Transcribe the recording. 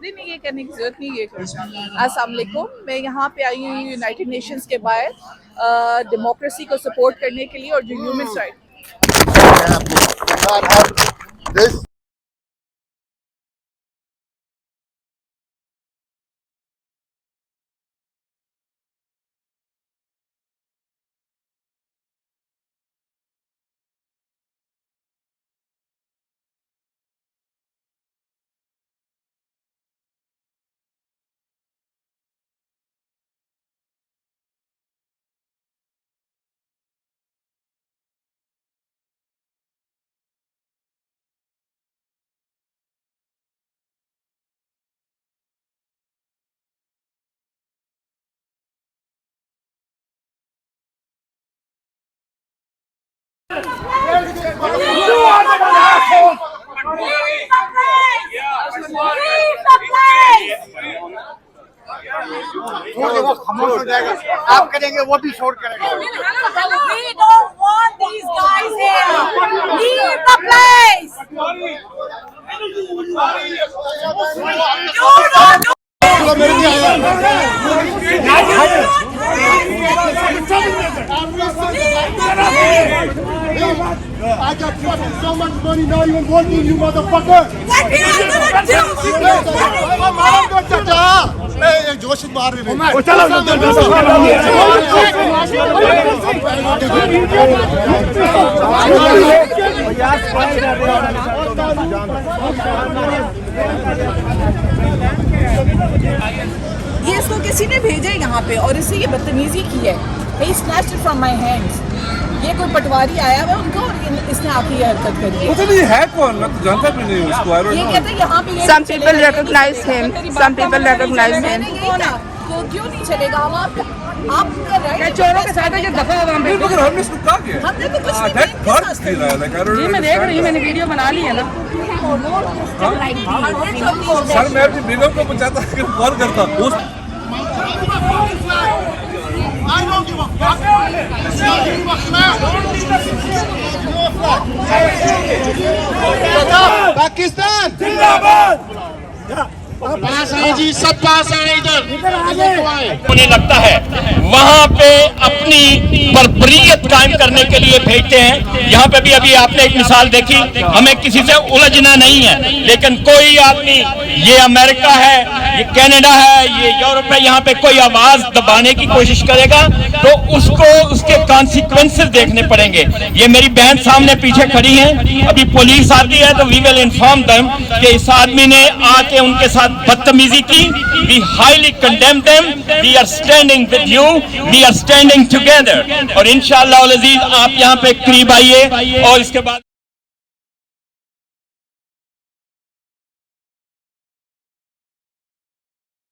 नहीं, ये करने की जरूरत नहीं है। अस्सलाम वालेकुम, मैं यहाँ पे आई हूँ यूनाइटेड नेशंस के बाहर डेमोक्रेसी को सपोर्ट करने के लिए और जो ह्यूमन राइट थोड़े वक्त खामोश हो जाएगा, आप करेंगे वो भी शोर करेंगे। We don't want these guys here. Leave the place. I got fucking so much money, not even working, you motherfucker. What are you gonna do? जोश मार रहे हैं। ये इसको किसी ने भेजा है यहाँ पे और इससे ये बदतमीजी की है। He snatched it from my hands. ये कोई पटवारी आया है उनको और इसने आके ये हरकत करी है। वो तो नहीं है कौन, मैं तो जानता भी नहीं उसको। ये कहते हैं यहाँ पे Some people recognize him. Some people recognize him. तो क्यों नहीं चलेगा? हम आप चोरों के साथ ये दफा हुआ नहीं, मगर हमने इसको कहा क्या? हमने तो कुछ नहीं That hurts me, like, I don't ये मैं देख रही हूँ, मैंने वीडियो बना ली है ना। सर मैं अपनी बेगम को बचाता कॉल करता उस I don't give a fuck. Pakistan जिंदाबाद। पास आए जी, सब पास आए इधर। उन्हें लगता है वहां पे अपनी बर्बरियत कायम करने के लिए भेजते हैं। यहाँ पे भी अभी आपने एक मिसाल देखी, हमें किसी से उलझना नहीं है, लेकिन कोई आदमी, ये अमेरिका है, ये कनाडा है, ये यूरोप है, यहाँ पे कोई आवाज दबाने की कोशिश करेगा तो उसको उसके कॉन्सिक्वेंसेस देखने पड़ेंगे। ये मेरी बहन सामने पीछे खड़ी हैं, अभी पुलिस आती है तो वी विल इन्फॉर्म देम कि इस आदमी ने आके उनके साथ बदतमीजी की। We highly condemn them, we are standing with you, we are standing together. और इंशाअल्लाह अज़ीज आप यहाँ पे करीब आइए और इसके बाद